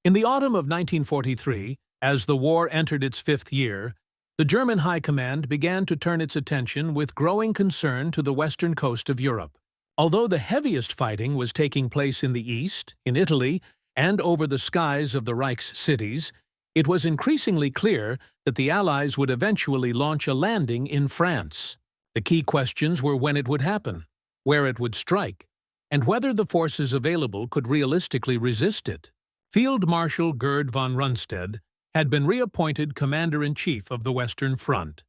In the autumn of 1943, as the war entered its fifth year, the German High Command began to turn its attention with growing concern to the western coast of Europe. Although the heaviest fighting was taking place in the east, in Italy, and over the skies of the Reich's cities, it was increasingly clear that the Allies would eventually launch a landing in France. The key questions were when it would happen, where it would strike, and whether the forces available could realistically resist it. Field Marshal Gerd von Rundstedt had been reappointed Commander-in-Chief of the Western Front,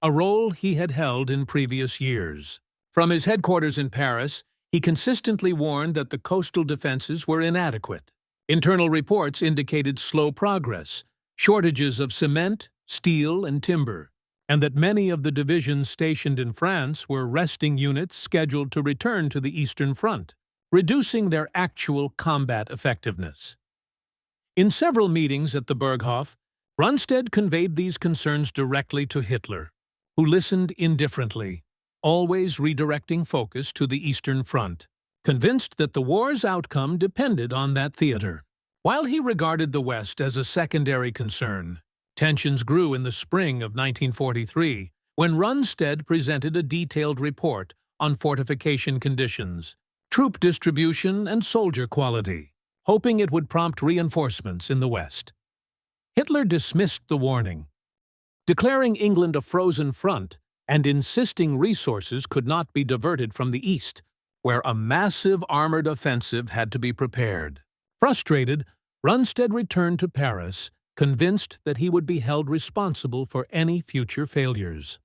a role he had held in previous years. From his headquarters in Paris, he consistently warned that the coastal defenses were inadequate. Internal reports indicated slow progress, shortages of cement, steel, and timber, and that many of the divisions stationed in France were resting units scheduled to return to the Eastern Front, reducing their actual combat effectiveness. In several meetings at the Berghof, Rundstedt conveyed these concerns directly to Hitler, who listened indifferently, always redirecting focus to the Eastern Front, convinced that the war's outcome depended on that theater. While he regarded the West as a secondary concern, tensions grew in the spring of 1943, when Rundstedt presented a detailed report on fortification conditions, troop distribution, and soldier quality, hoping it would prompt reinforcements in the West. Hitler dismissed the warning, declaring England a frozen front and insisting resources could not be diverted from the east, where a massive armored offensive had to be prepared. Frustrated, Rundstedt returned to Paris, convinced that he would be held responsible for any future failures.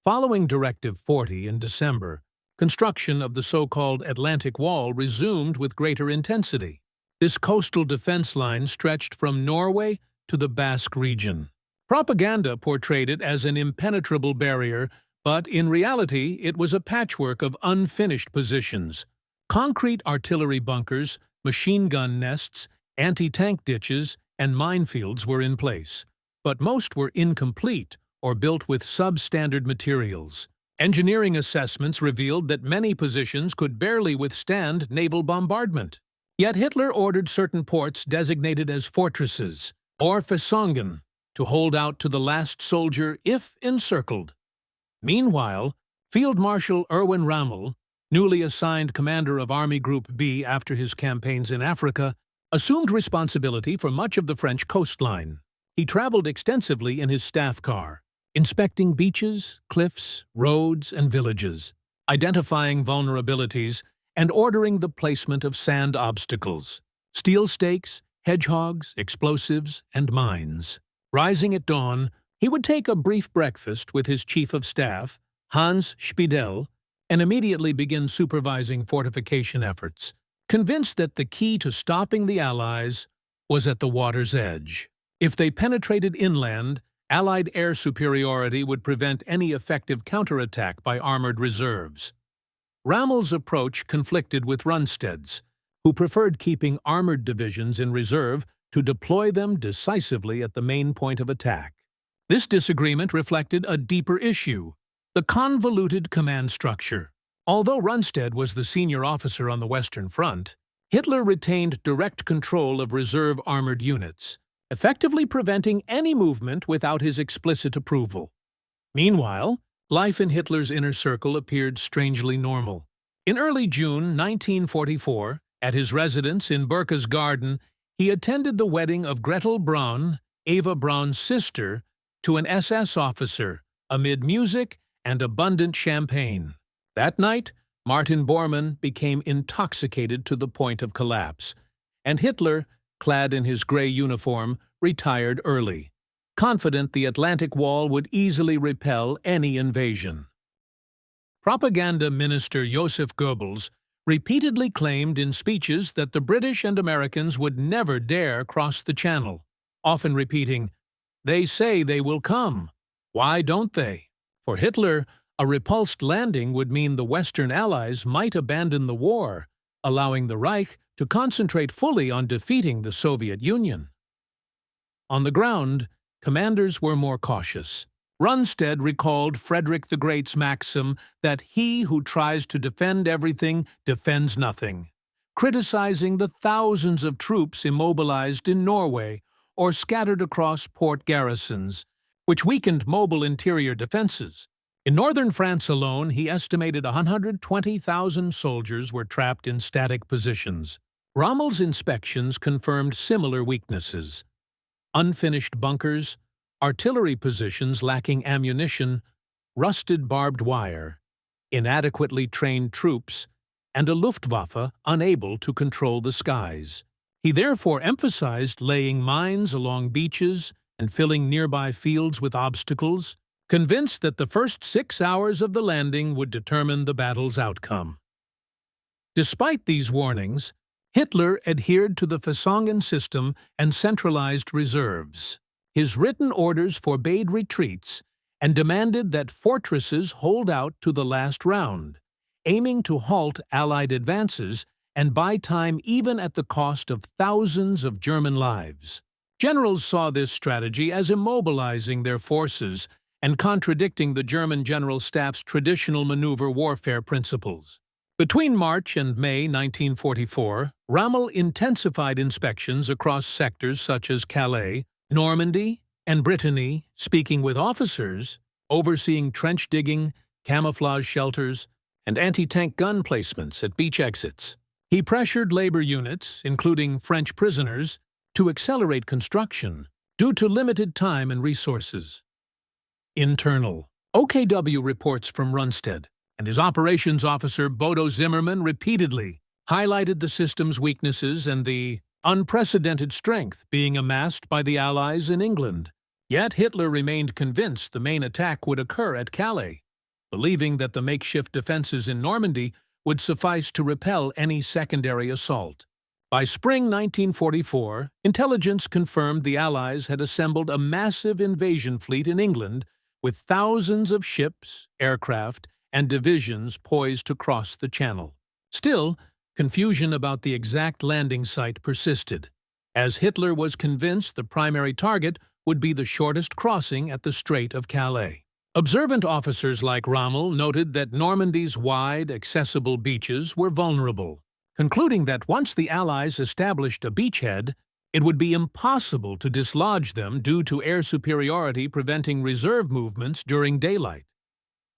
Following Directive 40 in December, construction of the so-called Atlantic Wall resumed with greater intensity. This coastal defense line stretched from Norway to the Basque region. Propaganda portrayed it as an impenetrable barrier, but in reality it was a patchwork of unfinished positions. Concrete artillery bunkers, machine gun nests, anti-tank ditches, and minefields were in place, but most were incomplete or built with substandard materials. Engineering assessments revealed that many positions could barely withstand naval bombardment. Yet Hitler ordered certain ports designated as fortresses, or Festungen, to hold out to the last soldier if encircled. Meanwhile, Field Marshal Erwin Rommel, newly assigned commander of Army Group B after his campaigns in Africa, assumed responsibility for much of the French coastline. He traveled extensively in his staff car, inspecting beaches, cliffs, roads, and villages, identifying vulnerabilities, and ordering the placement of sand obstacles, steel stakes, hedgehogs, explosives, and mines. Rising at dawn, he would take a brief breakfast with his chief of staff, Hans Spiedel, and immediately begin supervising fortification efforts, convinced that the key to stopping the Allies was at the water's edge. If they penetrated inland, Allied air superiority would prevent any effective counterattack by armored reserves. Rommel's approach conflicted with Rundstedt's, who preferred keeping armored divisions in reserve to deploy them decisively at the main point of attack. This disagreement reflected a deeper issue: the convoluted command structure. Although Rundstedt was the senior officer on the Western Front, Hitler retained direct control of reserve armored units, effectively preventing any movement without his explicit approval. Meanwhile, life in Hitler's inner circle appeared strangely normal. In early June 1944, at his residence in Berchtesgaden, he attended the wedding of Gretel Braun, Eva Braun's sister, to an SS officer, amid music and abundant champagne. That night, Martin Bormann became intoxicated to the point of collapse, and Hitler, clad in his gray uniform, retired early, confident the Atlantic Wall would easily repel any invasion. Propaganda Minister Joseph Goebbels repeatedly claimed in speeches that the British and Americans would never dare cross the Channel, often repeating, "They say they will come. Why don't they?" For Hitler, a repulsed landing would mean the Western Allies might abandon the war, allowing the Reich to concentrate fully on defeating the Soviet Union. On the ground, commanders were more cautious. Rundstedt recalled Frederick the Great's maxim that he who tries to defend everything defends nothing, criticizing the thousands of troops immobilized in Norway or scattered across port garrisons, which weakened mobile interior defenses. In northern France alone, he estimated 120,000 soldiers were trapped in static positions. Rommel's inspections confirmed similar weaknesses: unfinished bunkers, artillery positions lacking ammunition, rusted barbed wire, inadequately trained troops, and a Luftwaffe unable to control the skies. He therefore emphasized laying mines along beaches and filling nearby fields with obstacles, convinced that the first 6 hours of the landing would determine the battle's outcome. Despite these warnings, Hitler adhered to the Versorgung system and centralized reserves. His written orders forbade retreats and demanded that fortresses hold out to the last round, aiming to halt Allied advances and buy time even at the cost of thousands of German lives. Generals saw this strategy as immobilizing their forces and contradicting the German General Staff's traditional maneuver warfare principles. Between March and May 1944, Rommel intensified inspections across sectors such as Calais, Normandy, and Brittany, speaking with officers, overseeing trench digging, camouflage shelters, and anti-tank gun placements at beach exits. He pressured labor units, including French prisoners, to accelerate construction due to limited time and resources. Internal. OKW reports from Rundstedt and his operations officer Bodo Zimmermann repeatedly highlighted the system's weaknesses and the unprecedented strength being amassed by the Allies in England. Yet Hitler remained convinced the main attack would occur at Calais, believing that the makeshift defenses in Normandy would suffice to repel any secondary assault. By spring 1944, intelligence confirmed the Allies had assembled a massive invasion fleet in England with thousands of ships, aircraft, and divisions poised to cross the Channel. Still, confusion about the exact landing site persisted, as Hitler was convinced the primary target would be the shortest crossing at the Strait of Calais. Observant officers like Rommel noted that Normandy's wide, accessible beaches were vulnerable, concluding that once the Allies established a beachhead, it would be impossible to dislodge them due to air superiority preventing reserve movements during daylight.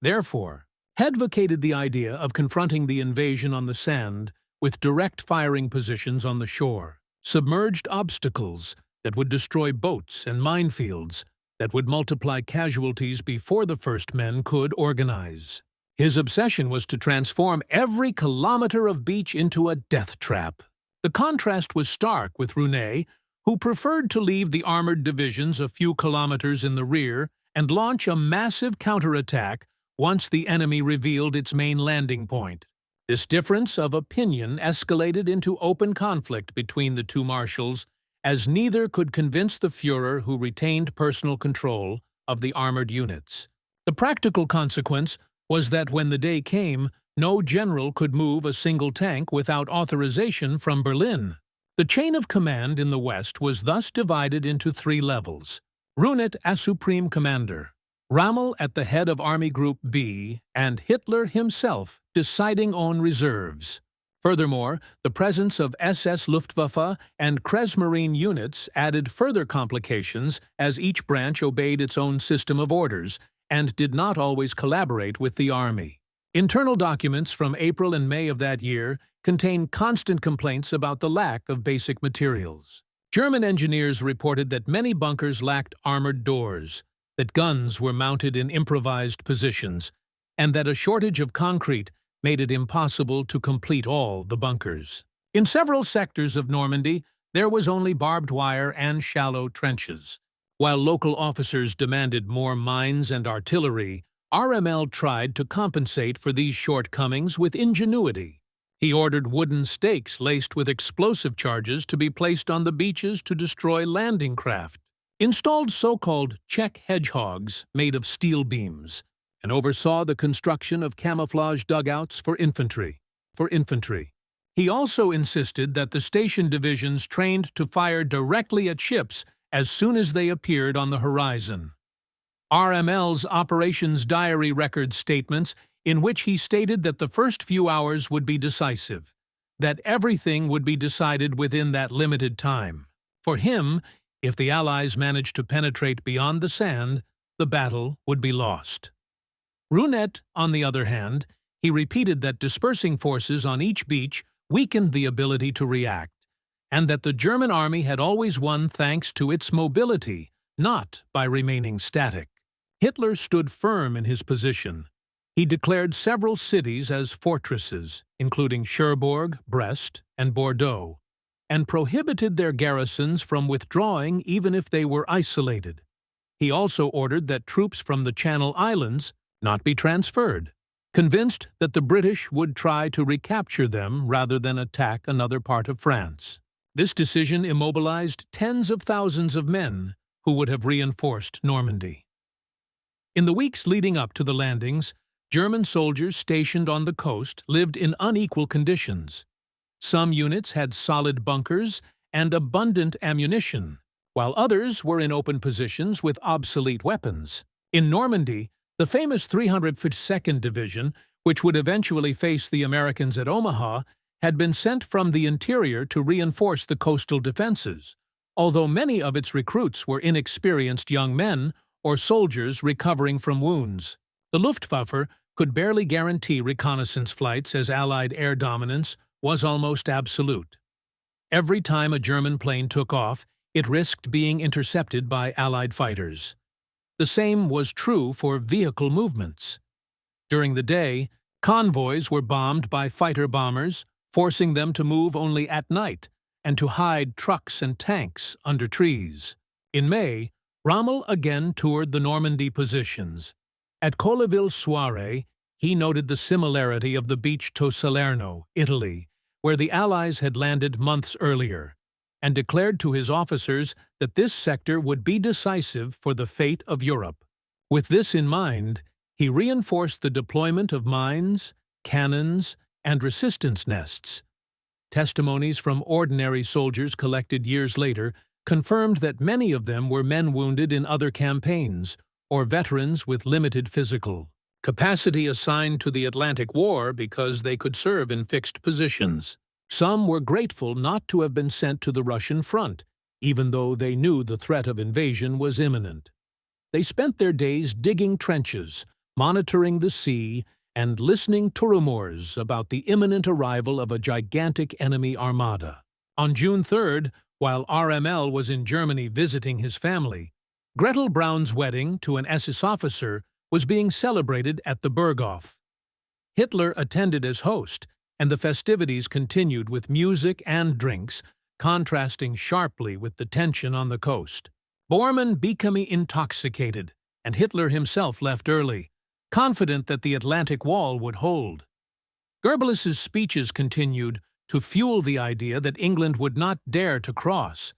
Therefore, he advocated the idea of confronting the invasion on the sand with direct firing positions on the shore, submerged obstacles that would destroy boats and minefields that would multiply casualties before the first men could organize. His obsession was to transform every kilometer of beach into a death trap. The contrast was stark with Rundstedt, who preferred to leave the armored divisions a few kilometers in the rear and launch a massive counterattack once the enemy revealed its main landing point. This difference of opinion escalated into open conflict between the two marshals, as neither could convince the Führer, who retained personal control of the armored units. The practical consequence was that when the day came, no general could move a single tank without authorization from Berlin. The chain of command in the West was thus divided into 3 levels: Rundstedt as Supreme Commander, Rommel at the head of Army Group B, and Hitler himself deciding on reserves. Furthermore, the presence of SS Luftwaffe and Kriegsmarine units added further complications, as each branch obeyed its own system of orders and did not always collaborate with the army. Internal documents from April and May of that year contain constant complaints about the lack of basic materials. German engineers reported that many bunkers lacked armored doors, that guns were mounted in improvised positions, and that a shortage of concrete made it impossible to complete all the bunkers. In several sectors of Normandy, there was only barbed wire and shallow trenches. While local officers demanded more mines and artillery, RML tried to compensate for these shortcomings with ingenuity. He ordered wooden stakes laced with explosive charges to be placed on the beaches to destroy landing craft, installed so-called Czech hedgehogs made of steel beams, and oversaw the construction of camouflage dugouts for infantry. He also insisted that the station divisions trained to fire directly at ships as soon as they appeared on the horizon. RML's operations diary records statements in which he stated that the first few hours would be decisive, that everything would be decided within that limited time. For him, if the Allies managed to penetrate beyond the sand, the battle would be lost. Rundstedt, on the other hand, he repeated that dispersing forces on each beach weakened the ability to react, and that the German army had always won thanks to its mobility, not by remaining static. Hitler stood firm in his position. He declared several cities as fortresses, including Cherbourg, Brest, and Bordeaux, and prohibited their garrisons from withdrawing even if they were isolated. He also ordered that troops from the Channel Islands not be transferred, convinced that the British would try to recapture them rather than attack another part of France. This decision immobilized tens of thousands of men who would have reinforced Normandy. In the weeks leading up to the landings, German soldiers stationed on the coast lived in unequal conditions. Some units had solid bunkers and abundant ammunition, while others were in open positions with obsolete weapons. In Normandy, the famous 352nd Division, which would eventually face the Americans at Omaha, had been sent from the interior to reinforce the coastal defenses, although many of its recruits were inexperienced young men or soldiers recovering from wounds. The Luftwaffe could barely guarantee reconnaissance flights as Allied air dominance was almost absolute. Every time a German plane took off, it risked being intercepted by Allied fighters. The same was true for vehicle movements. During the day, convoys were bombed by fighter bombers, forcing them to move only at night and to hide trucks and tanks under trees. In May, Rommel again toured the Normandy positions. At Colleville-Soirée, he noted the similarity of the beach to Salerno, Italy, where the Allies had landed months earlier, and declared to his officers that this sector would be decisive for the fate of Europe. With this in mind, he reinforced the deployment of mines, cannons, and resistance nests. Testimonies from ordinary soldiers collected years later confirmed that many of them were men wounded in other campaigns, or veterans with limited physical capacity assigned to the Atlantic War because they could serve in fixed positions. Some were grateful not to have been sent to the Russian front, even though they knew the threat of invasion was imminent. They spent their days digging trenches, monitoring the sea, and listening to rumors about the imminent arrival of a gigantic enemy armada. On June 3rd, while RML was in Germany visiting his family, Gretel Braun's wedding to an SS officer was being celebrated at the Berghof. Hitler attended as host, and the festivities continued with music and drinks, contrasting sharply with the tension on the coast. Bormann became intoxicated, and Hitler himself left early, confident that the Atlantic Wall would hold. Goebbels's speeches continued to fuel the idea that England would not dare to cross,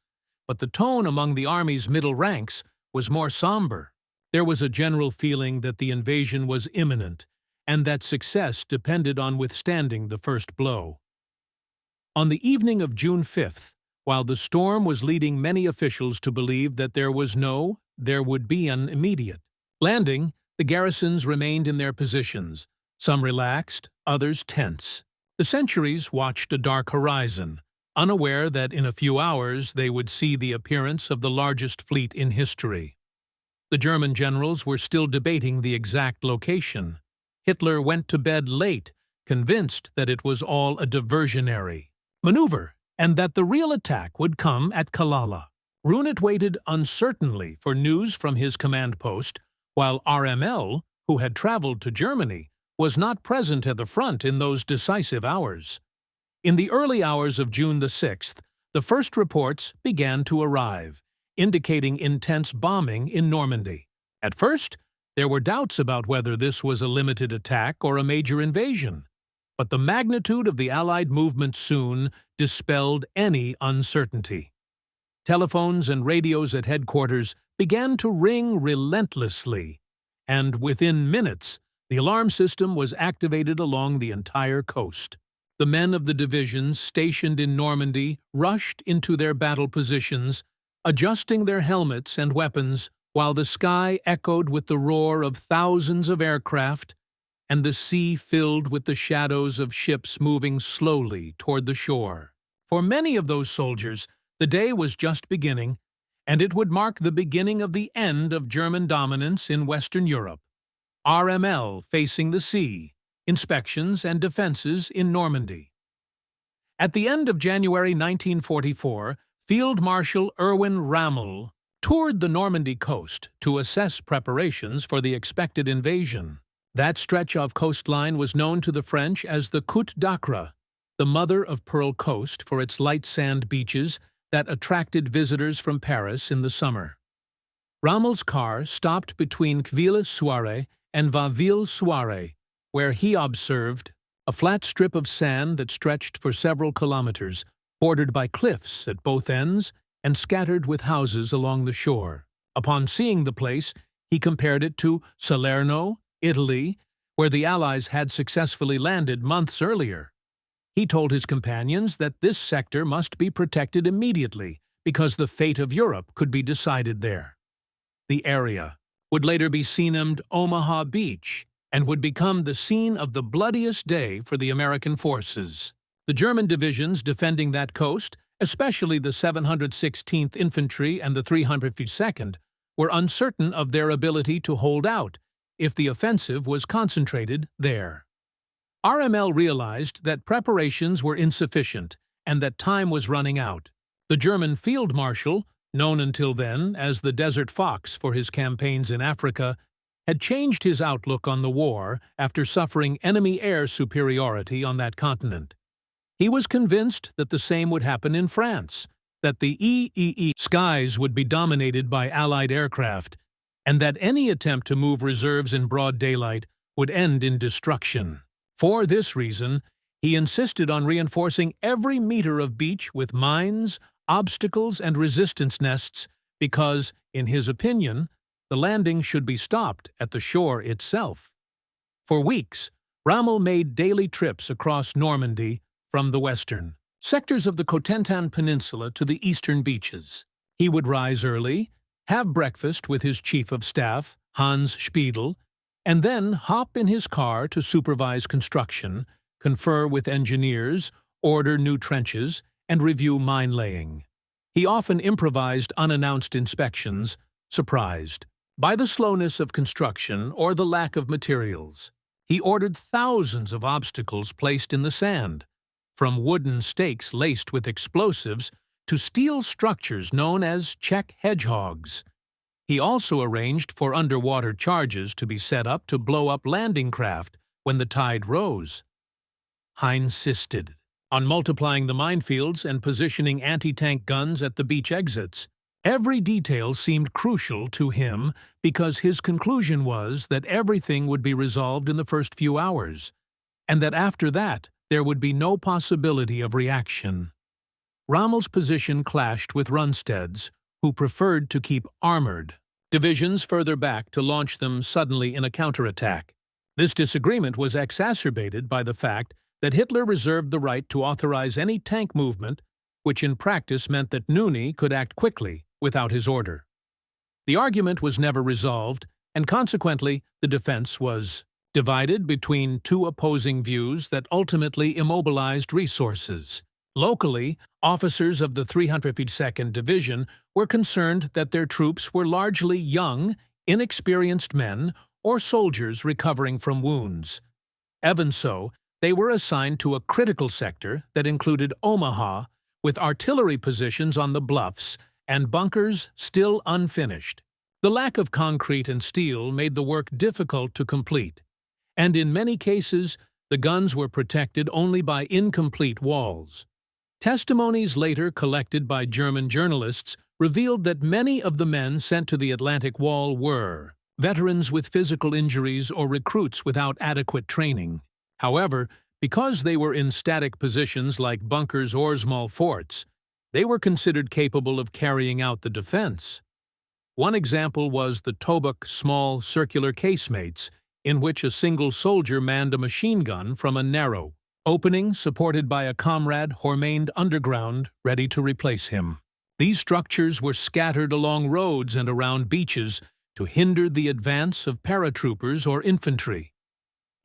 but the tone among the army's middle ranks was more somber. There was a general feeling that the invasion was imminent, and that success depended on withstanding the first blow. On the evening of June 5th, while the storm was leading many officials to believe that there would be an immediate landing, the garrisons remained in their positions, some relaxed, others tense. The sentries watched a dark horizon, unaware that in a few hours they would see the appearance of the largest fleet in history. The German generals were still debating the exact location. Hitler went to bed late, convinced that it was all a diversionary maneuver and that the real attack would come at Kalala. Rundstedt waited uncertainly for news from his command post, while RML, who had traveled to Germany, was not present at the front in those decisive hours. In the early hours of June the 6th, the first reports began to arrive, indicating intense bombing in Normandy. At first, there were doubts about whether this was a limited attack or a major invasion, but the magnitude of the Allied movement soon dispelled any uncertainty. Telephones and radios at headquarters began to ring relentlessly, and within minutes, the alarm system was activated along the entire coast. The men of the divisions stationed in Normandy rushed into their battle positions, adjusting their helmets and weapons while the sky echoed with the roar of thousands of aircraft and the sea filled with the shadows of ships moving slowly toward the shore. For many of those soldiers, the day was just beginning, and it would mark the beginning of the end of German dominance in Western Europe. RML facing the sea, inspections and defenses in Normandy. At the end of January 1944, Field Marshal Erwin Rommel toured the Normandy coast to assess preparations for the expected invasion. That stretch of coastline was known to the French as the Côte d'Acre, the mother-of-pearl coast for its light sand beaches that attracted visitors from Paris in the summer. Rommel's car stopped between Queville-Soire and Vauville-Soire, where he observed a flat strip of sand that stretched for several kilometers, bordered by cliffs at both ends and scattered with houses along the shore. Upon seeing the place, he compared it to Salerno, Italy, where the Allies had successfully landed months earlier. He told his companions that this sector must be protected immediately because the fate of Europe could be decided there. The area would later be renamed Omaha Beach and would become the scene of the bloodiest day for the American forces. The German divisions defending that coast, especially the 716th Infantry and the 352nd, were uncertain of their ability to hold out if the offensive was concentrated there. RML realized that preparations were insufficient and that time was running out. The German field marshal, known until then as the Desert Fox for his campaigns in Africa, had changed his outlook on the war after suffering enemy air superiority on that continent. He was convinced that the same would happen in France, that the EEE skies would be dominated by Allied aircraft, and that any attempt to move reserves in broad daylight would end in destruction. For this reason, he insisted on reinforcing every meter of beach with mines, obstacles, and resistance nests because, in his opinion, the landing should be stopped at the shore itself. For weeks, Rommel made daily trips across Normandy from the western sectors of the Cotentin Peninsula to the eastern beaches. He would rise early, have breakfast with his chief of staff, Hans Spiedel, and then hop in his car to supervise construction, confer with engineers, order new trenches, and review mine laying. He often improvised unannounced inspections, surprised by the slowness of construction or the lack of materials. He ordered thousands of obstacles placed in the sand, from wooden stakes laced with explosives to steel structures known as check hedgehogs. He also arranged for underwater charges to be set up to blow up landing craft when the tide rose. He insisted on multiplying the minefields and positioning anti-tank guns at the beach exits. Every detail seemed crucial to him because his conclusion was that everything would be resolved in the first few hours, and that after that there would be no possibility of reaction. Rommel's position clashed with Rundstedt's, who preferred to keep armored divisions further back to launch them suddenly in a counterattack. This disagreement was exacerbated by the fact that Hitler reserved the right to authorize any tank movement, which in practice meant that Nooney could act quickly without his order. The argument was never resolved, and consequently the defense was divided between two opposing views that ultimately immobilized resources. Locally, officers of the 352nd Division were concerned that their troops were largely young, inexperienced men or soldiers recovering from wounds. Even so, they were assigned to a critical sector that included Omaha, with artillery positions on the bluffs and bunkers still unfinished. The lack of concrete and steel made the work difficult to complete, and in many cases, the guns were protected only by incomplete walls. Testimonies later collected by German journalists revealed that many of the men sent to the Atlantic Wall were veterans with physical injuries or recruits without adequate training. However, because they were in static positions like bunkers or small forts, they were considered capable of carrying out the defense. One example was the Tobuk small circular casemates, in which a single soldier manned a machine gun from a narrow opening supported by a comrade who remained underground, ready to replace him. These structures were scattered along roads and around beaches to hinder the advance of paratroopers or infantry.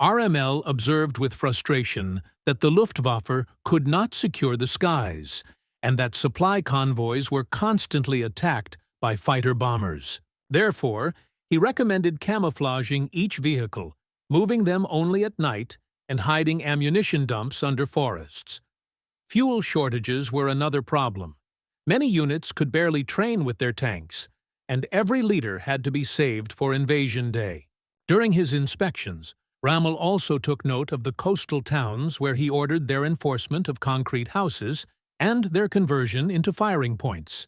RML observed with frustration that the Luftwaffe could not secure the skies, and that supply convoys were constantly attacked by fighter-bombers. Therefore, he recommended camouflaging each vehicle, moving them only at night, and hiding ammunition dumps under forests. Fuel shortages were another problem. Many units could barely train with their tanks, and every liter had to be saved for invasion day. During his inspections, Rommel also took note of the coastal towns where he ordered their enforcement of concrete houses and their conversion into firing points.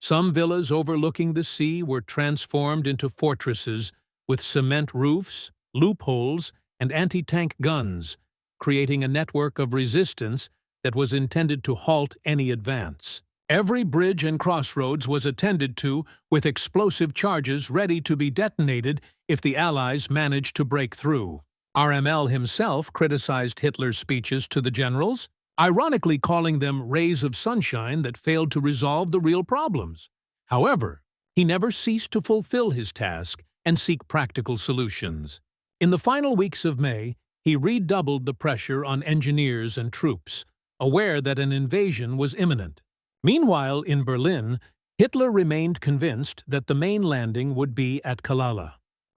Some villas overlooking the sea were transformed into fortresses with cement roofs, loopholes, and anti-tank guns, creating a network of resistance that was intended to halt any advance. Every bridge and crossroads was attended to with explosive charges ready to be detonated if the Allies managed to break through. RML himself criticized Hitler's speeches to the generals, ironically calling them rays of sunshine that failed to resolve the real problems. However, he never ceased to fulfill his task and seek practical solutions. In the final weeks of May, he redoubled the pressure on engineers and troops, aware that an invasion was imminent. Meanwhile, in Berlin, Hitler remained convinced that the main landing would be at Kalala.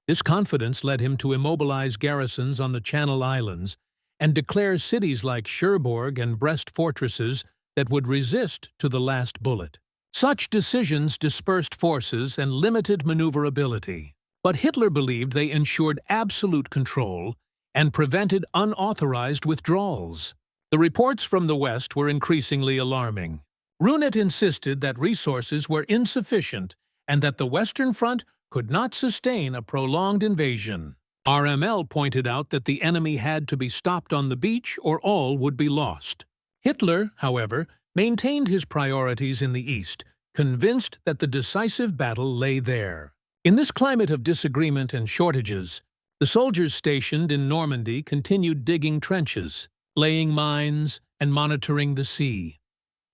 This confidence led him to immobilize garrisons on the Channel Islands and declare cities like Cherbourg and Brest fortresses that would resist to the last bullet. Such decisions dispersed forces and limited maneuverability. But Hitler believed they ensured absolute control and prevented unauthorized withdrawals. The reports from the West were increasingly alarming. Rundstedt insisted that resources were insufficient and that the Western Front could not sustain a prolonged invasion. RML pointed out that the enemy had to be stopped on the beach or all would be lost. Hitler, however, maintained his priorities in the East, convinced that the decisive battle lay there. In this climate of disagreement and shortages, the soldiers stationed in Normandy continued digging trenches, laying mines, and monitoring the sea.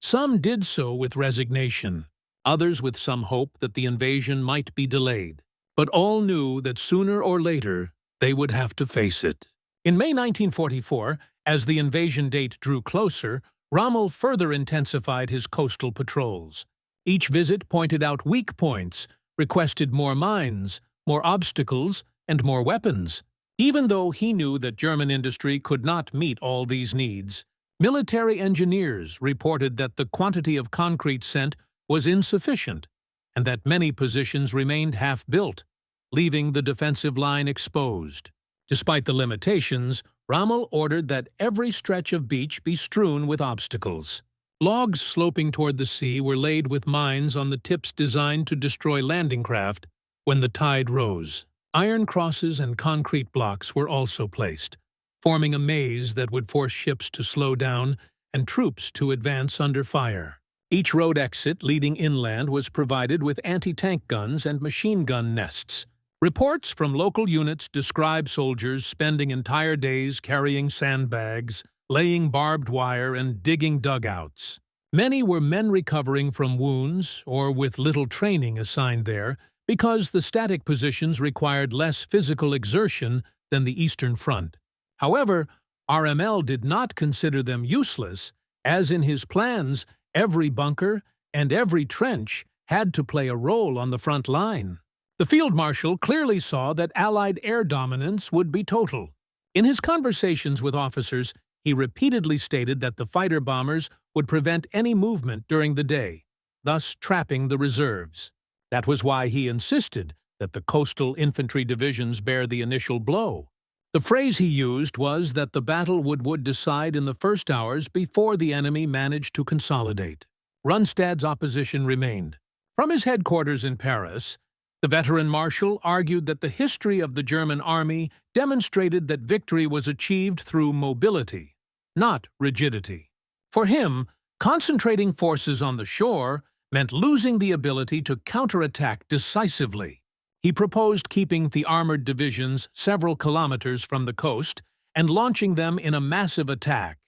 Some did so with resignation, others with some hope that the invasion might be delayed. But all knew that sooner or later they would have to face it. In May 1944, as the invasion date drew closer, Rommel further intensified his coastal patrols. Each visit pointed out weak points, requested more mines, more obstacles, and more weapons. Even though he knew that German industry could not meet all these needs, military engineers reported that the quantity of concrete sent was insufficient and that many positions remained half-built, leaving the defensive line exposed. Despite the limitations, Rommel ordered that every stretch of beach be strewn with obstacles. Logs sloping toward the sea were laid with mines on the tips designed to destroy landing craft when the tide rose. Iron crosses and concrete blocks were also placed, forming a maze that would force ships to slow down and troops to advance under fire. Each road exit leading inland was provided with anti-tank guns and machine gun nests. Reports from local units describe soldiers spending entire days carrying sandbags, laying barbed wire, and digging dugouts. Many were men recovering from wounds or with little training assigned there because the static positions required less physical exertion than the Eastern Front. However, RML did not consider them useless, as in his plans, every bunker and every trench had to play a role on the front line. The field marshal clearly saw that Allied air dominance would be total. In his conversations with officers, he repeatedly stated that the fighter bombers would prevent any movement during the day, thus trapping the reserves. That was why he insisted that the coastal infantry divisions bear the initial blow. The phrase he used was that the battle would decide in the first hours before the enemy managed to consolidate. Rundstedt's opposition remained. From his headquarters in Paris, the veteran marshal argued that the history of the German army demonstrated that victory was achieved through mobility, not rigidity. For him, concentrating forces on the shore meant losing the ability to counterattack decisively. He proposed keeping the armored divisions several kilometers from the coast and launching them in a massive attack,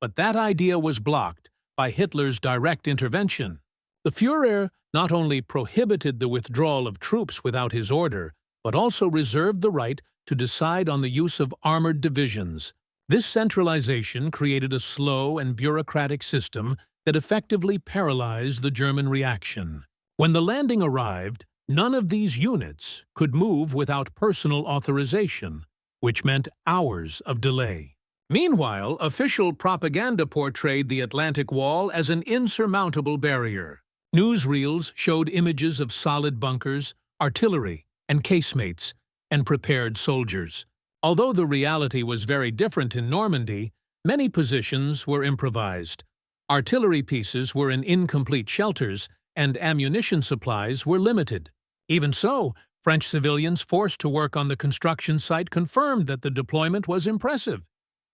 but that idea was blocked by Hitler's direct intervention. The Führer not only prohibited the withdrawal of troops without his order, but also reserved the right to decide on the use of armored divisions. This centralization created a slow and bureaucratic system that effectively paralyzed the German reaction. When the landing arrived, none of these units could move without personal authorization, which meant hours of delay. Meanwhile, official propaganda portrayed the Atlantic Wall as an insurmountable barrier. Newsreels showed images of solid bunkers, artillery, and casemates, and prepared soldiers. Although the reality was very different in Normandy, many positions were improvised. Artillery pieces were in incomplete shelters, and ammunition supplies were limited. Even so, French civilians forced to work on the construction site confirmed that the deployment was impressive,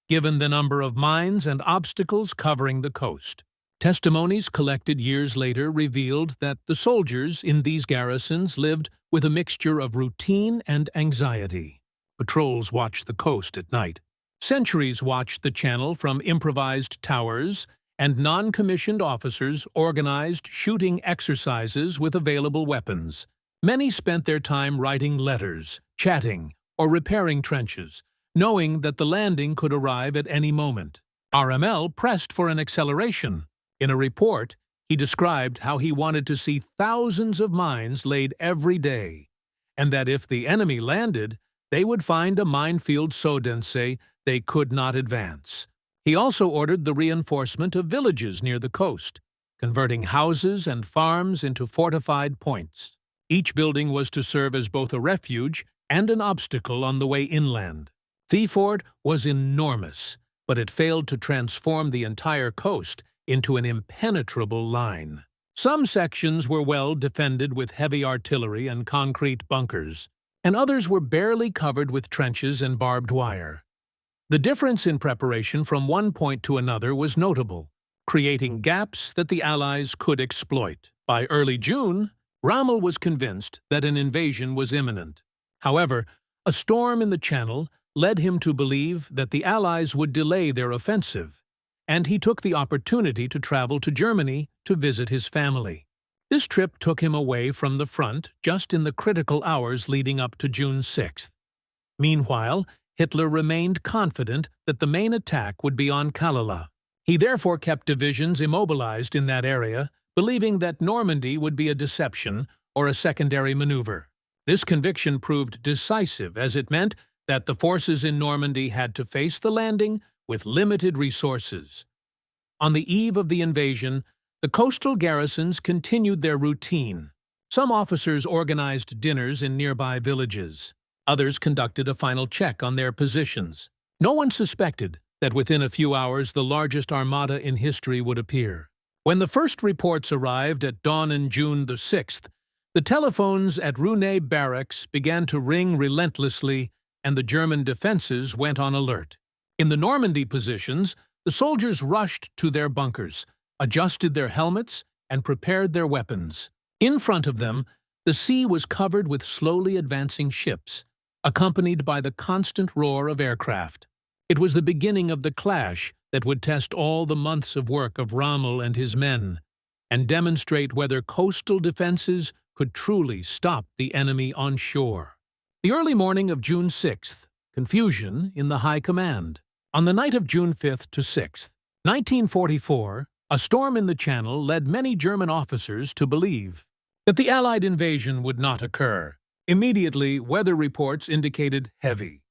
given the number of mines and obstacles covering the coast. Testimonies collected years later revealed that the soldiers in these garrisons lived with a mixture of routine and anxiety. Patrols watched the coast at night. Sentries watched the channel from improvised towers, and non-commissioned officers organized shooting exercises with available weapons. Many spent their time writing letters, chatting, or repairing trenches, knowing that the landing could arrive at any moment. Rommel pressed for an acceleration. In a report, he described how he wanted to see thousands of mines laid every day, and that if the enemy landed, they would find a minefield so dense they could not advance. He also ordered the reinforcement of villages near the coast, converting houses and farms into fortified points. Each building was to serve as both a refuge and an obstacle on the way inland. The fort was enormous, but it failed to transform the entire coast into an impenetrable line. Some sections were well defended with heavy artillery and concrete bunkers, and others were barely covered with trenches and barbed wire. The difference in preparation from one point to another was notable, creating gaps that the Allies could exploit. By early June, Rommel was convinced that an invasion was imminent. However, a storm in the Channel led him to believe that the Allies would delay their offensive, and he took the opportunity to travel to Germany to visit his family. This trip took him away from the front just in the critical hours leading up to June 6th. Meanwhile, Hitler remained confident that the main attack would be on Kalala. He therefore kept divisions immobilized in that area, believing that Normandy would be a deception or a secondary maneuver. This conviction proved decisive, as it meant that the forces in Normandy had to face the landing with limited resources. On the eve of the invasion, the coastal garrisons continued their routine. Some officers organized dinners in nearby villages. Others conducted a final check on their positions. No one suspected that within a few hours the largest armada in history would appear. When the first reports arrived at dawn on June the 6th, the telephones at Rundstedt barracks began to ring relentlessly, and the German defenses went on alert. In the Normandy positions, the soldiers rushed to their bunkers, adjusted their helmets, and prepared their weapons. In front of them, the sea was covered with slowly advancing ships, accompanied by the constant roar of aircraft. It was the beginning of the clash that would test all the months of work of Rommel and his men, and demonstrate whether coastal defenses could truly stop the enemy on shore. The early morning of June 6th, confusion in the High Command. On the night of June 5th to 6th, 1944, a storm in the Channel led many German officers to believe that the Allied invasion would not occur. Immediately, weather reports indicated heavy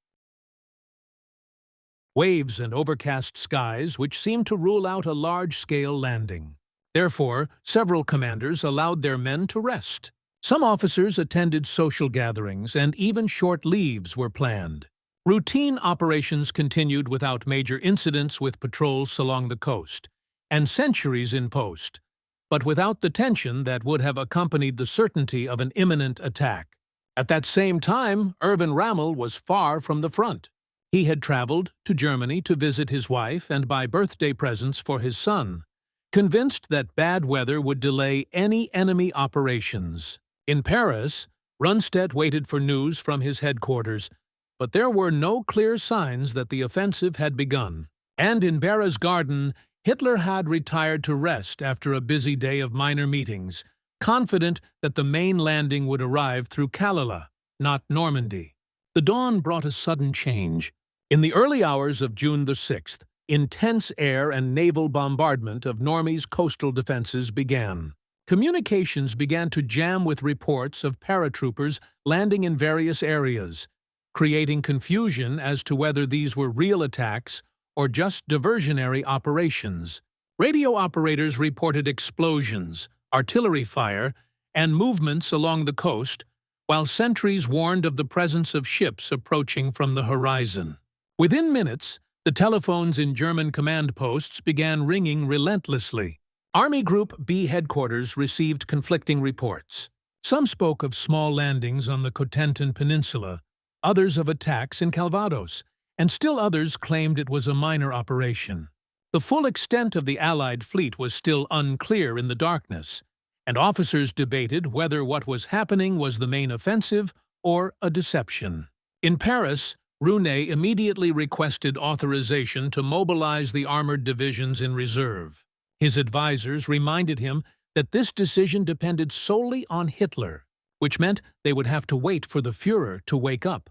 waves and overcast skies, which seemed to rule out a large-scale landing. Therefore, several commanders allowed their men to rest. Some officers attended social gatherings, and even short leaves were planned. Routine operations continued without major incidents with patrols along the coast, and sentries in post, but without the tension that would have accompanied the certainty of an imminent attack. At that same time, Erwin Rommel was far from the front. He had traveled to Germany to visit his wife and buy birthday presents for his son, convinced that bad weather would delay any enemy operations. In Paris, Rundstedt waited for news from his headquarters, but there were no clear signs that the offensive had begun. And in Berchtesgaden, Hitler had retired to rest after a busy day of minor meetings, confident that the main landing would arrive through Kalala, not Normandy. The dawn brought a sudden change. In the early hours of June the 6th, intense air and naval bombardment of Normandy's coastal defenses began. Communications began to jam with reports of paratroopers landing in various areas, creating confusion as to whether these were real attacks or just diversionary operations. Radio operators reported explosions, artillery fire, and movements along the coast, while sentries warned of the presence of ships approaching from the horizon. Within minutes, the telephones in German command posts began ringing relentlessly. Army Group B headquarters received conflicting reports. Some spoke of small landings on the Cotentin Peninsula, others of attacks in Calvados, and still others claimed it was a minor operation. The full extent of the Allied fleet was still unclear in the darkness, and officers debated whether what was happening was the main offensive or a deception. In Paris, Rundstedt immediately requested authorization to mobilize the armored divisions in reserve. His advisors reminded him that this decision depended solely on Hitler, which meant they would have to wait for the Führer to wake up.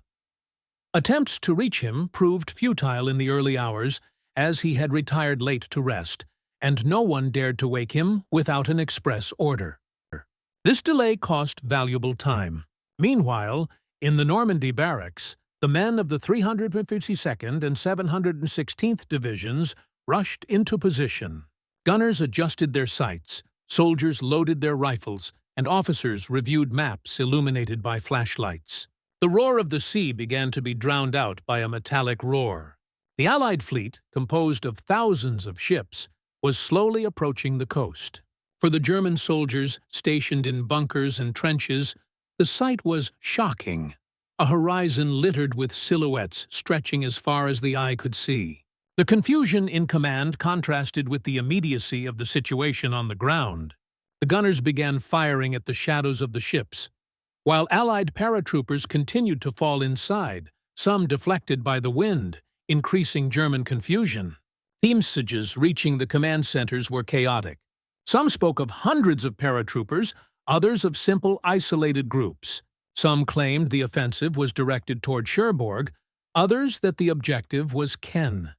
Attempts to reach him proved futile in the early hours, as he had retired late to rest, and no one dared to wake him without an express order. This delay cost valuable time. Meanwhile, in the Normandy barracks, the men of the 352nd and 716th Divisions rushed into position. Gunners adjusted their sights, soldiers loaded their rifles, and officers reviewed maps illuminated by flashlights. The roar of the sea began to be drowned out by a metallic roar. The Allied fleet, composed of thousands of ships, was slowly approaching the coast. For the German soldiers stationed in bunkers and trenches, the sight was shocking. A horizon littered with silhouettes stretching as far as the eye could see. The confusion in command contrasted with the immediacy of the situation on the ground. The gunners began firing at the shadows of the ships, while Allied paratroopers continued to fall inside, some deflected by the wind, increasing German confusion. The messages reaching the command centers were chaotic. Some spoke of hundreds of paratroopers, others of simple, isolated groups. Some claimed the offensive was directed toward Cherbourg, others that the objective was Caen.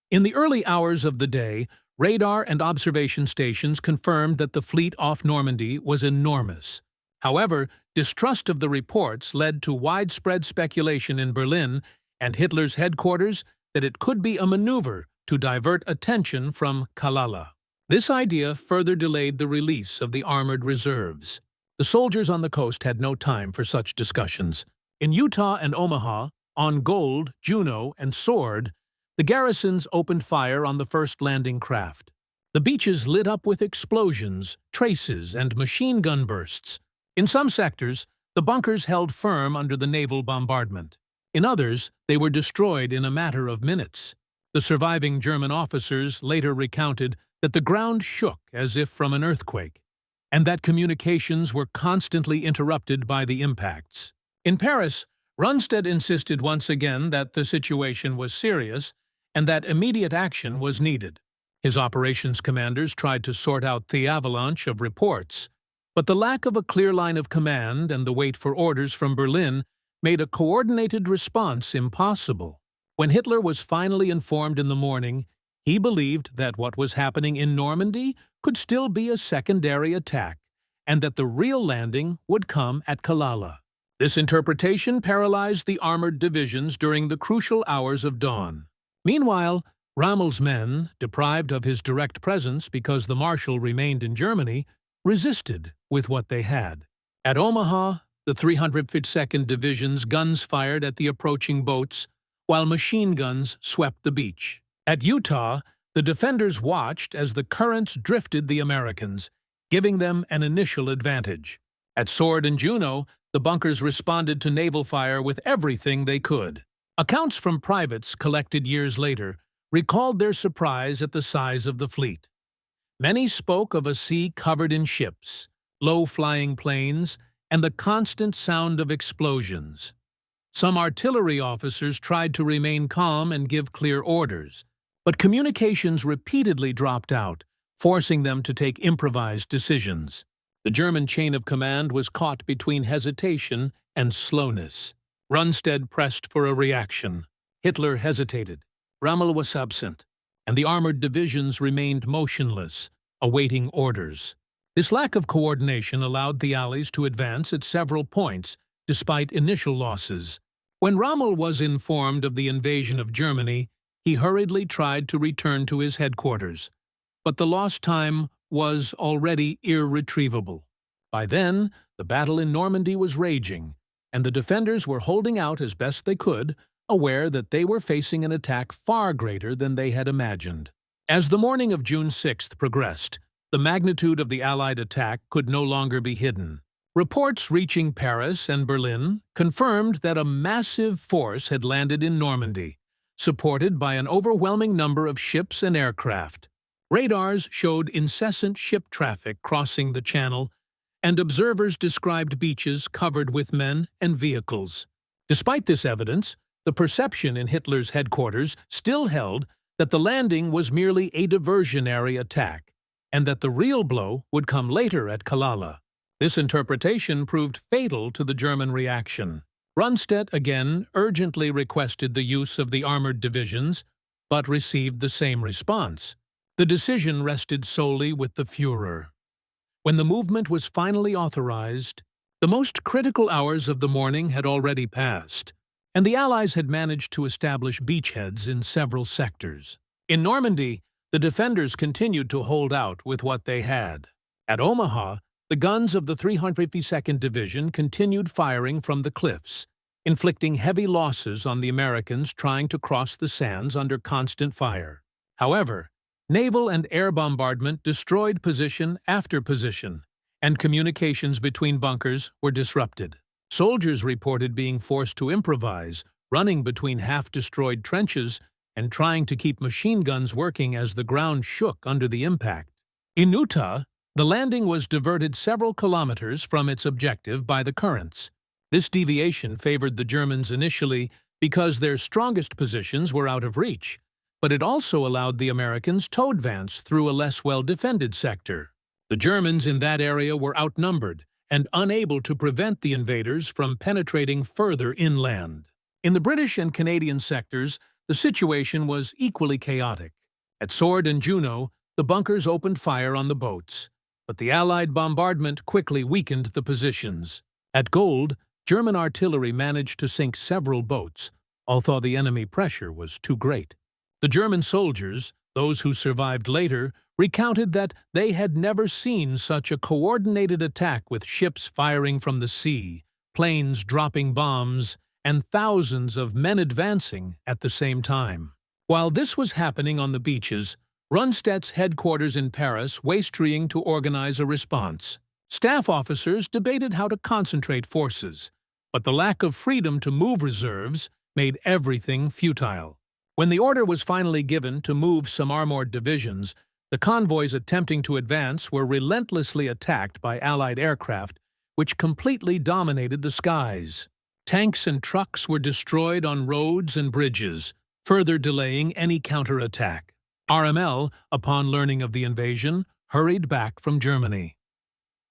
In the early hours of the day, radar and observation stations confirmed that the fleet off Normandy was enormous. However, distrust of the reports led to widespread speculation in Berlin and Hitler's headquarters that it could be a maneuver to divert attention from Kalala. This idea further delayed the release of the armored reserves. The soldiers on the coast had no time for such discussions. In Utah and Omaha, on Gold, Juno, and Sword, the garrisons opened fire on the first landing craft. The beaches lit up with explosions, traces, and machine gun bursts. In some sectors, the bunkers held firm under the naval bombardment. In others, they were destroyed in a matter of minutes. The surviving German officers later recounted that the ground shook as if from an earthquake, and that communications were constantly interrupted by the impacts. In Paris, Rundstedt insisted once again that the situation was serious and that immediate action was needed. His operations commanders tried to sort out the avalanche of reports, but the lack of a clear line of command and the wait for orders from Berlin made a coordinated response impossible. When Hitler was finally informed in the morning, he believed that what was happening in Normandy could still be a secondary attack, and that the real landing would come at Kalala. This interpretation paralyzed the armored divisions during the crucial hours of dawn. Meanwhile, Rommel's men, deprived of his direct presence because the Marshal remained in Germany, resisted with what they had. At Omaha, the 352nd Division's guns fired at the approaching boats, while machine guns swept the beach. At Utah, the defenders watched as the currents drifted the Americans, giving them an initial advantage. At Sword and Juno, the bunkers responded to naval fire with everything they could. Accounts from privates collected years later recalled their surprise at the size of the fleet. Many spoke of a sea covered in ships, low-flying planes, and the constant sound of explosions. Some artillery officers tried to remain calm and give clear orders, but communications repeatedly dropped out, forcing them to take improvised decisions. The German chain of command was caught between hesitation and slowness. Rundstedt pressed for a reaction. Hitler hesitated. Rommel was absent, and the armored divisions remained motionless, awaiting orders. This lack of coordination allowed the Allies to advance at several points, despite initial losses. When Rommel was informed of the invasion of Germany, he hurriedly tried to return to his headquarters. But the lost time was already irretrievable. By then, the battle in Normandy was raging, and the defenders were holding out as best they could, aware that they were facing an attack far greater than they had imagined. As the morning of June 6th progressed, the magnitude of the Allied attack could no longer be hidden. Reports reaching Paris and Berlin confirmed that a massive force had landed in Normandy, supported by an overwhelming number of ships and aircraft. Radars showed incessant ship traffic crossing the channel, and observers described beaches covered with men and vehicles. Despite this evidence, the perception in Hitler's headquarters still held that the landing was merely a diversionary attack, and that the real blow would come later at Callao. This interpretation proved fatal to the German reaction. Rundstedt again urgently requested the use of the armored divisions, but received the same response. The decision rested solely with the Führer. When the movement was finally authorized, the most critical hours of the morning had already passed, and the Allies had managed to establish beachheads in several sectors. In Normandy, the defenders continued to hold out with what they had. At Omaha, the guns of the 352nd Division continued firing from the cliffs, inflicting heavy losses on the Americans trying to cross the sands under constant fire. However, naval and air bombardment destroyed position after position, and communications between bunkers were disrupted. Soldiers reported being forced to improvise, running between half-destroyed trenches and trying to keep machine guns working as the ground shook under the impact. In Utah, the landing was diverted several kilometers from its objective by the currents. This deviation favored the Germans initially because their strongest positions were out of reach, but it also allowed the Americans to advance through a less well-defended sector. The Germans in that area were outnumbered and unable to prevent the invaders from penetrating further inland. In the British and Canadian sectors, the situation was equally chaotic. At Sword and Juno, the bunkers opened fire on the boats, but the Allied bombardment quickly weakened the positions. At Gold, German artillery managed to sink several boats, although the enemy pressure was too great. The German soldiers, those who survived later, recounted that they had never seen such a coordinated attack with ships firing from the sea, planes dropping bombs, and thousands of men advancing at the same time. While this was happening on the beaches, Rundstedt's headquarters in Paris was trying to organize a response. Staff officers debated how to concentrate forces, but the lack of freedom to move reserves made everything futile. When the order was finally given to move some armored divisions, the convoys attempting to advance were relentlessly attacked by Allied aircraft, which completely dominated the skies. Tanks and trucks were destroyed on roads and bridges, further delaying any counterattack. Rommel, upon learning of the invasion, hurried back from Germany.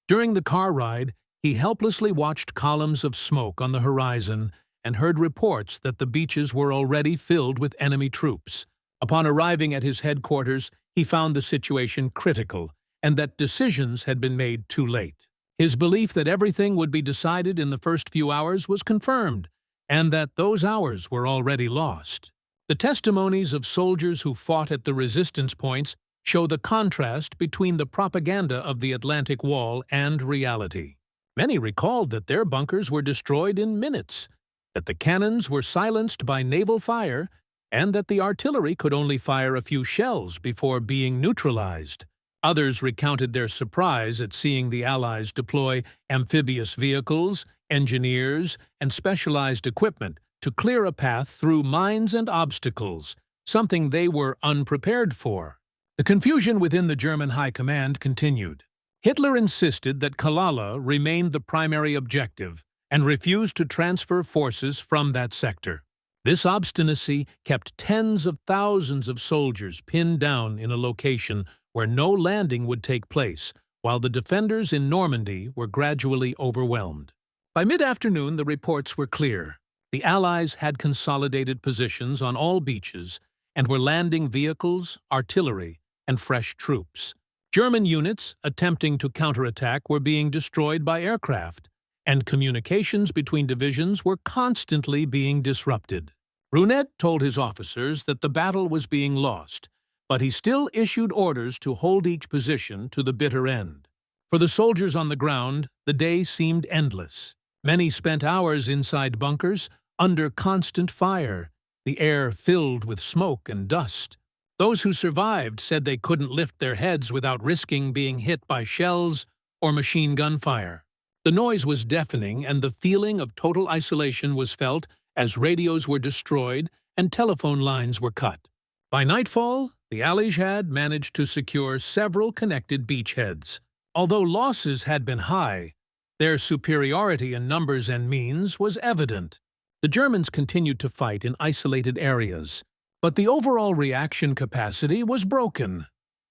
During the car ride, he helplessly watched columns of smoke on the horizon and heard reports that the beaches were already filled with enemy troops. Upon arriving at his headquarters, he found the situation critical and that decisions had been made too late. His belief that everything would be decided in the first few hours was confirmed, and that those hours were already lost. The testimonies of soldiers who fought at the resistance points show the contrast between the propaganda of the Atlantic Wall and reality. Many recalled that their bunkers were destroyed in minutes, that the cannons were silenced by naval fire, and that the artillery could only fire a few shells before being neutralized. Others recounted their surprise at seeing the Allies deploy amphibious vehicles, engineers, and specialized equipment to clear a path through mines and obstacles, something they were unprepared for. The confusion within the German High Command continued. Hitler insisted that Callao remained the primary objective and refused to transfer forces from that sector. This obstinacy kept tens of thousands of soldiers pinned down in a location where no landing would take place, while the defenders in Normandy were gradually overwhelmed. By mid-afternoon, the reports were clear. The Allies had consolidated positions on all beaches and were landing vehicles, artillery, and fresh troops. German units attempting to counterattack were being destroyed by aircraft, and communications between divisions were constantly being disrupted. Rundstedt told his officers that the battle was being lost, but he still issued orders to hold each position to the bitter end. For the soldiers on the ground, the day seemed endless. Many spent hours inside bunkers, under constant fire, the air filled with smoke and dust. Those who survived said they couldn't lift their heads without risking being hit by shells or machine gun fire. The noise was deafening, and the feeling of total isolation was felt as radios were destroyed and telephone lines were cut. By nightfall, the Allies had managed to secure several connected beachheads. Although losses had been high, their superiority in numbers and means was evident. The Germans continued to fight in isolated areas, but the overall reaction capacity was broken.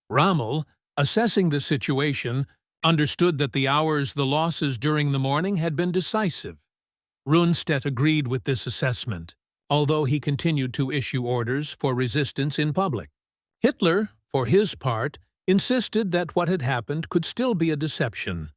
Rommel, assessing the situation, understood that the losses during the morning had been decisive. Rundstedt agreed with this assessment, although he continued to issue orders for resistance in public. Hitler, for his part, insisted that what had happened could still be a deception,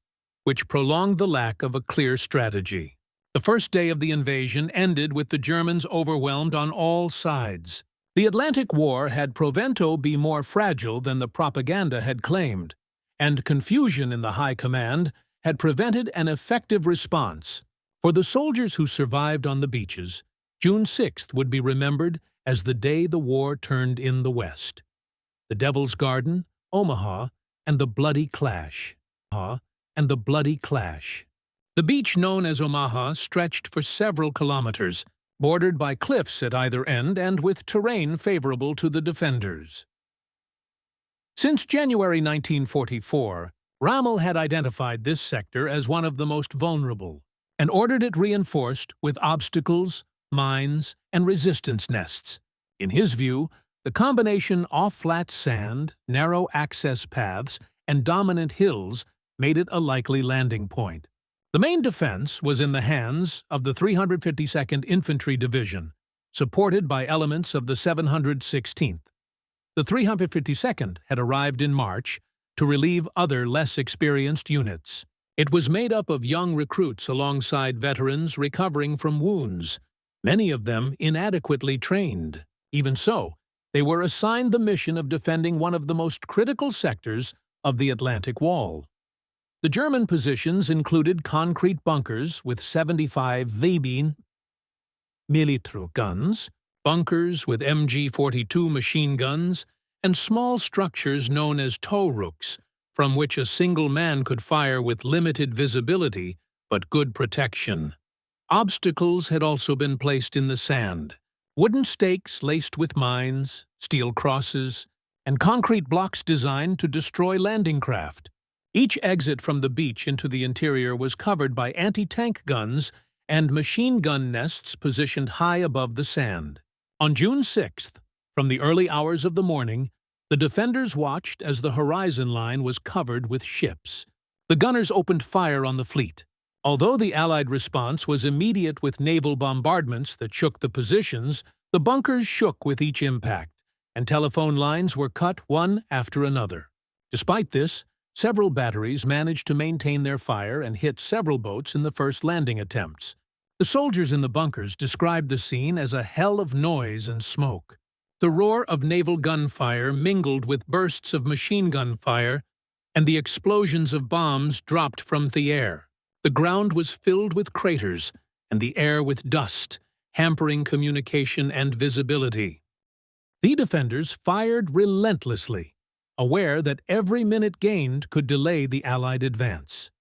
which prolonged the lack of a clear strategy. The first day of the invasion ended with the Germans overwhelmed on all sides. The Atlantic War had proven to be more fragile than the propaganda had claimed, and confusion in the High Command had prevented an effective response. For the soldiers who survived on the beaches, June 6th would be remembered as the day the war turned in the West. The Devil's Garden, Omaha, and the Bloody Clash. The beach known as Omaha stretched for several kilometers, bordered by cliffs at either end and with terrain favorable to the defenders. Since January 1944, Rommel had identified this sector as one of the most vulnerable and ordered it reinforced with obstacles, mines, and resistance nests. In his view, the combination of flat sand, narrow access paths, and dominant hills made it a likely landing point. The main defense was in the hands of the 352nd Infantry Division, supported by elements of the 716th. The 352nd had arrived in March to relieve other less experienced units. It was made up of young recruits alongside veterans recovering from wounds, many of them inadequately trained. Even so, they were assigned the mission of defending one of the most critical sectors of the Atlantic Wall. The German positions included concrete bunkers with 75 Wehrmacht guns, bunkers with MG-42 machine guns, and small structures known as tow rooks, from which a single man could fire with limited visibility but good protection. Obstacles had also been placed in the sand. Wooden stakes laced with mines, steel crosses, and concrete blocks designed to destroy landing craft. Each exit from the beach into the interior was covered by anti-tank guns and machine gun nests positioned high above the sand. On June 6th, from the early hours of the morning, the defenders watched as the horizon line was covered with ships. The gunners opened fire on the fleet. Although the Allied response was immediate with naval bombardments that shook the positions, the bunkers shook with each impact, and telephone lines were cut one after another. Despite this, several batteries managed to maintain their fire and hit several boats in the first landing attempts. The soldiers in the bunkers described the scene as a hell of noise and smoke. The roar of naval gunfire mingled with bursts of machine gun fire, and the explosions of bombs dropped from the air. The ground was filled with craters, and the air with dust, hampering communication and visibility. The defenders fired relentlessly, aware that every minute gained could delay the Allied advance.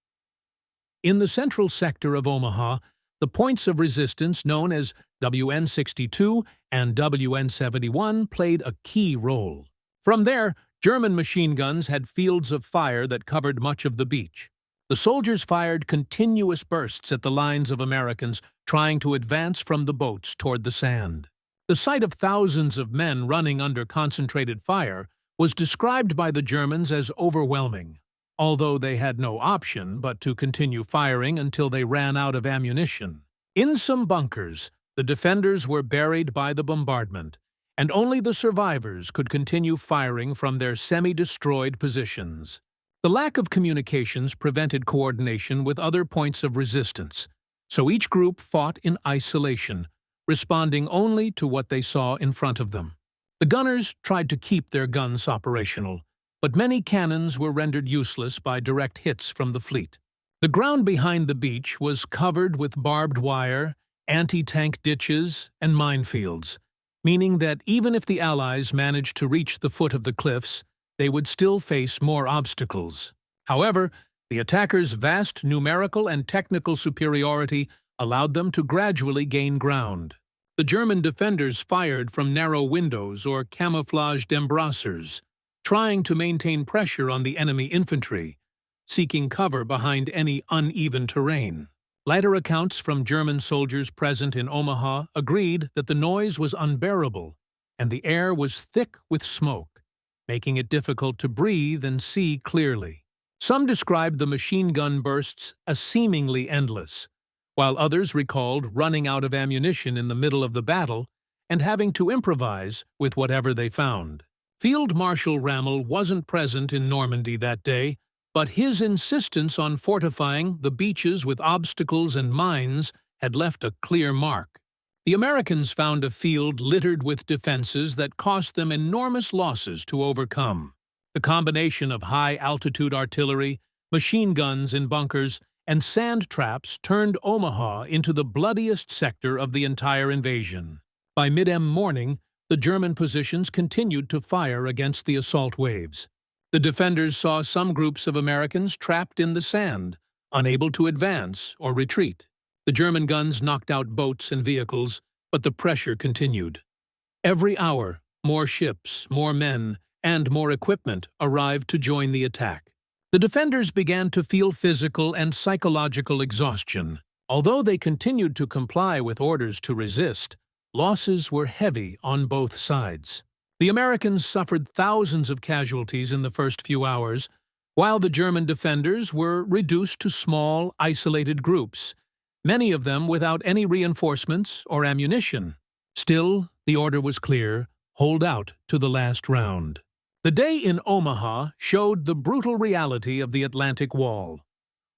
In the central sector of Omaha, the points of resistance known as WN-62 and WN-71 played a key role. From there, German machine guns had fields of fire that covered much of the beach. The soldiers fired continuous bursts at the lines of Americans trying to advance from the boats toward the sand. The sight of thousands of men running under concentrated fire was described by the Germans as overwhelming, although they had no option but to continue firing until they ran out of ammunition. In some bunkers, the defenders were buried by the bombardment, and only the survivors could continue firing from their semi-destroyed positions. The lack of communications prevented coordination with other points of resistance, so each group fought in isolation, responding only to what they saw in front of them. The gunners tried to keep their guns operational, but many cannons were rendered useless by direct hits from the fleet. The ground behind the beach was covered with barbed wire, anti-tank ditches, and minefields, meaning that even if the Allies managed to reach the foot of the cliffs, they would still face more obstacles. However, the attackers' vast numerical and technical superiority allowed them to gradually gain ground. The German defenders fired from narrow windows or camouflaged embrasures, trying to maintain pressure on the enemy infantry, seeking cover behind any uneven terrain. Later accounts from German soldiers present in Omaha agreed that the noise was unbearable and the air was thick with smoke, making it difficult to breathe and see clearly. Some described the machine gun bursts as seemingly endless, while others recalled running out of ammunition in the middle of the battle and having to improvise with whatever they found. Field Marshal Rommel wasn't present in Normandy that day, but his insistence on fortifying the beaches with obstacles and mines had left a clear mark. The Americans found a field littered with defenses that cost them enormous losses to overcome. The combination of high-altitude artillery, machine guns in bunkers, and sand traps turned Omaha into the bloodiest sector of the entire invasion. By mid-morning, the German positions continued to fire against the assault waves. The defenders saw some groups of Americans trapped in the sand, unable to advance or retreat. The German guns knocked out boats and vehicles, but the pressure continued. Every hour, more ships, more men, and more equipment arrived to join the attack. The defenders began to feel physical and psychological exhaustion. Although they continued to comply with orders to resist, losses were heavy on both sides. The Americans suffered thousands of casualties in the first few hours, while the German defenders were reduced to small, isolated groups, many of them without any reinforcements or ammunition. Still, the order was clear: hold out to the last round. The day in Omaha showed the brutal reality of the Atlantic Wall.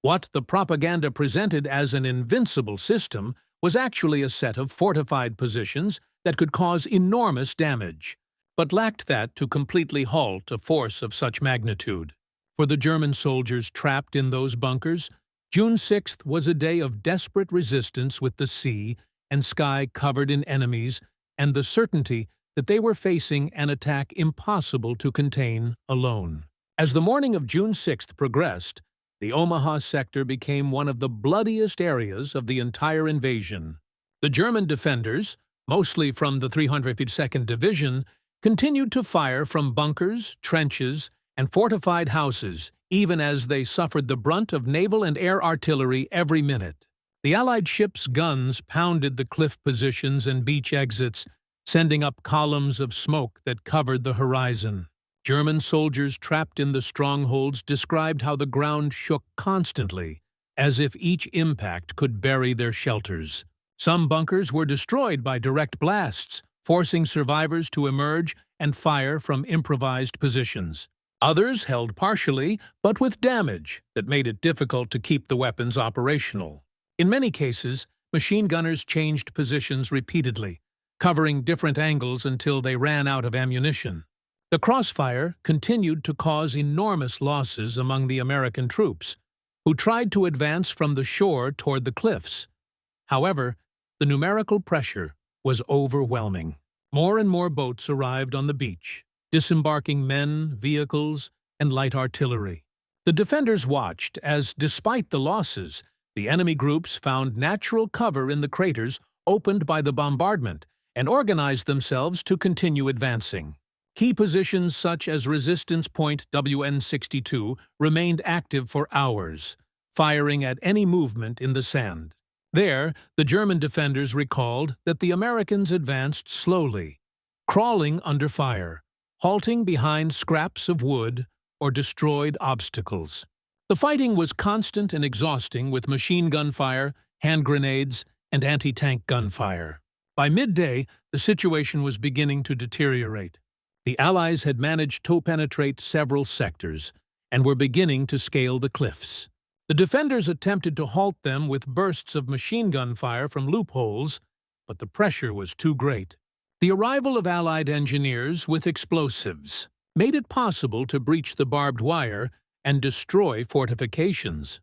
What the propaganda presented as an invincible system was actually a set of fortified positions that could cause enormous damage, but lacked that to completely halt a force of such magnitude. For the German soldiers trapped in those bunkers, June 6th was a day of desperate resistance with the sea and sky covered in enemies and the certainty that they were facing an attack impossible to contain alone. As the morning of June 6th progressed, the Omaha sector became one of the bloodiest areas of the entire invasion. The German defenders, mostly from the 352nd Division, continued to fire from bunkers, trenches, and fortified houses, even as they suffered the brunt of naval and air artillery every minute. The Allied ships' guns pounded the cliff positions and beach exits, sending up columns of smoke that covered the horizon. German soldiers trapped in the strongholds described how the ground shook constantly, as if each impact could bury their shelters. Some bunkers were destroyed by direct blasts, forcing survivors to emerge and fire from improvised positions. Others held partially, but with damage that made it difficult to keep the weapons operational. In many cases, machine gunners changed positions repeatedly, covering different angles until they ran out of ammunition. The crossfire continued to cause enormous losses among the American troops, who tried to advance from the shore toward the cliffs. However, the numerical pressure was overwhelming. More and more boats arrived on the beach, disembarking men, vehicles, and light artillery. The defenders watched as, despite the losses, the enemy groups found natural cover in the craters opened by the bombardment and organized themselves to continue advancing. Key positions such as Resistance Point WN62 remained active for hours, firing at any movement in the sand. There, the German defenders recalled that the Americans advanced slowly, crawling under fire, halting behind scraps of wood or destroyed obstacles. The fighting was constant and exhausting with machine gun fire, hand grenades, and anti-tank gunfire. By midday, the situation was beginning to deteriorate. The Allies had managed to penetrate several sectors and were beginning to scale the cliffs. The defenders attempted to halt them with bursts of machine gun fire from loopholes, but the pressure was too great. The arrival of Allied engineers with explosives made it possible to breach the barbed wire and destroy fortifications.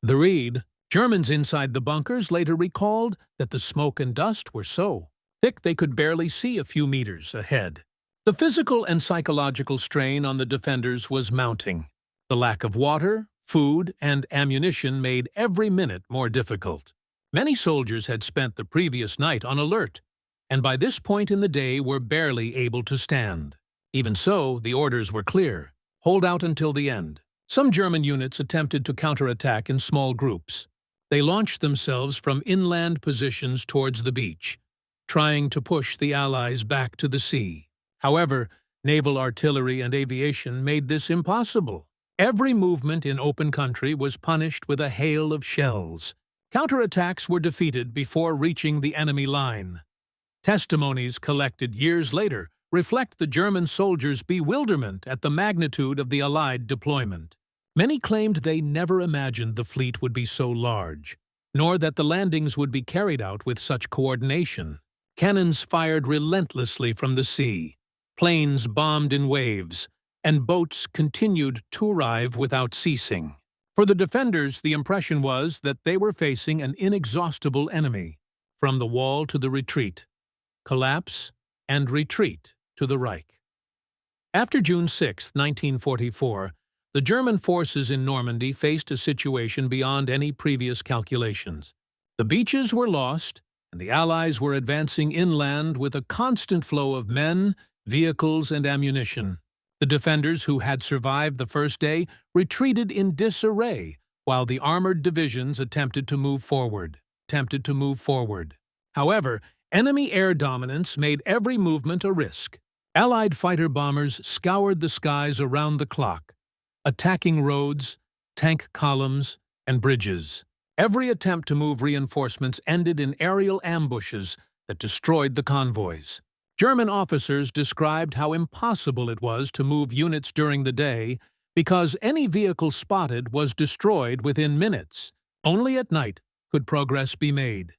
The Reed, Germans inside the bunkers, later recalled that the smoke and dust were so thick they could barely see a few meters ahead. The physical and psychological strain on the defenders was mounting. The lack of water, food, and ammunition made every minute more difficult. Many soldiers had spent the previous night on alert, and by this point in the day were barely able to stand. Even so, the orders were clear: hold out until the end. Some German units attempted to counterattack in small groups. They launched themselves from inland positions towards the beach, trying to push the Allies back to the sea. However, naval artillery and aviation made this impossible. Every movement in open country was punished with a hail of shells. Counterattacks were defeated before reaching the enemy line. Testimonies collected years later reflect the German soldiers' bewilderment at the magnitude of the Allied deployment. Many claimed they never imagined the fleet would be so large, nor that the landings would be carried out with such coordination. Cannons fired relentlessly from the sea, planes bombed in waves, and boats continued to arrive without ceasing. For the defenders, the impression was that they were facing an inexhaustible enemy, from the wall to the retreat, collapse and retreat to the Reich. After June 6, 1944, the German forces in Normandy faced a situation beyond any previous calculations. The beaches were lost, and the Allies were advancing inland with a constant flow of men, vehicles, and ammunition. The defenders who had survived the first day retreated in disarray, while the armored divisions attempted to move forward. However, enemy air dominance made every movement a risk. Allied fighter bombers scoured the skies around the clock, attacking roads, tank columns, and bridges. Every attempt to move reinforcements ended in aerial ambushes that destroyed the convoys. German officers described how impossible it was to move units during the day because any vehicle spotted was destroyed within minutes. Only at night could progress be made,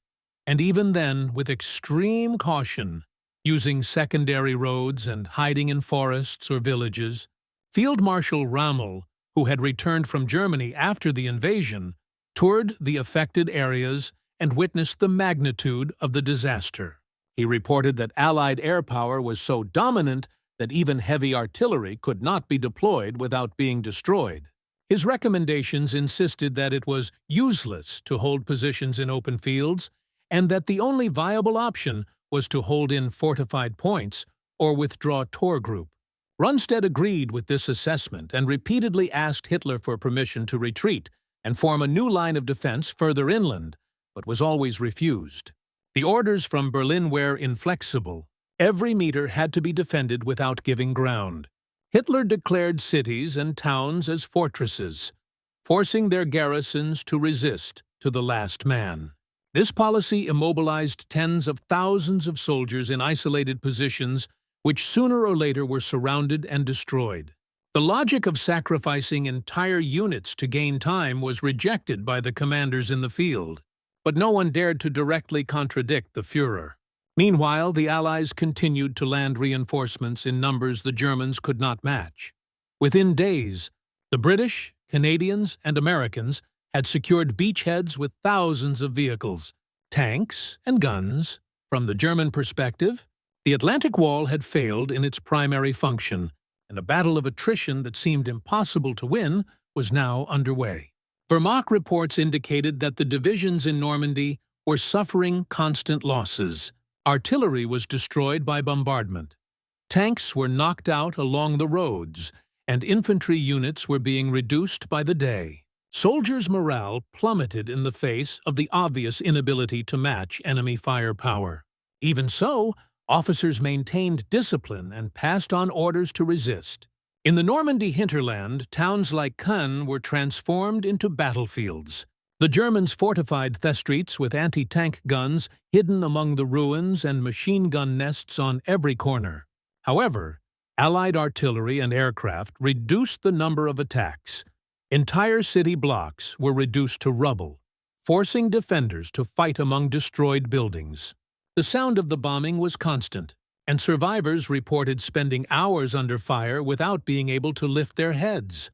and even then with extreme caution, using secondary roads and hiding in forests or villages. Field Marshal Rommel, who had returned from Germany after the invasion, toured the affected areas and witnessed the magnitude of the disaster. He reported that Allied air power was so dominant that even heavy artillery could not be deployed without being destroyed. His recommendations insisted that it was useless to hold positions in open fields and that the only viable option was to hold in fortified points or withdraw Tor Group. Rundstedt agreed with this assessment and repeatedly asked Hitler for permission to retreat and form a new line of defense further inland, but was always refused. The orders from Berlin were inflexible. Every meter had to be defended without giving ground. Hitler declared cities and towns as fortresses, forcing their garrisons to resist to the last man. This policy immobilized tens of thousands of soldiers in isolated positions which sooner or later were surrounded and destroyed. The logic of sacrificing entire units to gain time was rejected by the commanders in the field, but no one dared to directly contradict the Führer. Meanwhile, the Allies continued to land reinforcements in numbers the Germans could not match. Within days, the British, Canadians, and Americans had secured beachheads with thousands of vehicles, tanks, and guns. From the German perspective, the Atlantic Wall had failed in its primary function, and a battle of attrition that seemed impossible to win was now underway. Wehrmacht reports indicated that the divisions in Normandy were suffering constant losses. Artillery was destroyed by bombardment. Tanks were knocked out along the roads, and infantry units were being reduced by the day. Soldiers' morale plummeted in the face of the obvious inability to match enemy firepower. Even so, officers maintained discipline and passed on orders to resist. In the Normandy hinterland, towns like Caen were transformed into battlefields. The Germans fortified the streets with anti-tank guns hidden among the ruins and machine gun nests on every corner. However, Allied artillery and aircraft reduced the number of attacks. Entire city blocks were reduced to rubble, forcing defenders to fight among destroyed buildings. The sound of the bombing was constant, and survivors reported spending hours under fire without being able to lift their heads.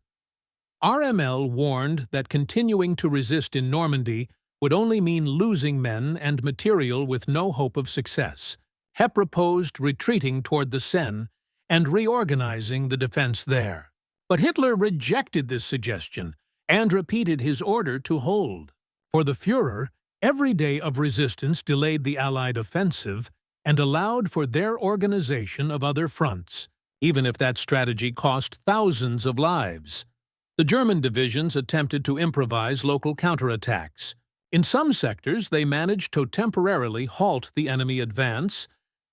RML warned that continuing to resist in Normandy would only mean losing men and material with no hope of success. He proposed retreating toward the Seine and reorganizing the defense there. But Hitler rejected this suggestion and repeated his order to hold. For the Führer, every day of resistance delayed the Allied offensive and allowed for their organization of other fronts, even if that strategy cost thousands of lives. The German divisions attempted to improvise local counterattacks. In some sectors, they managed to temporarily halt the enemy advance,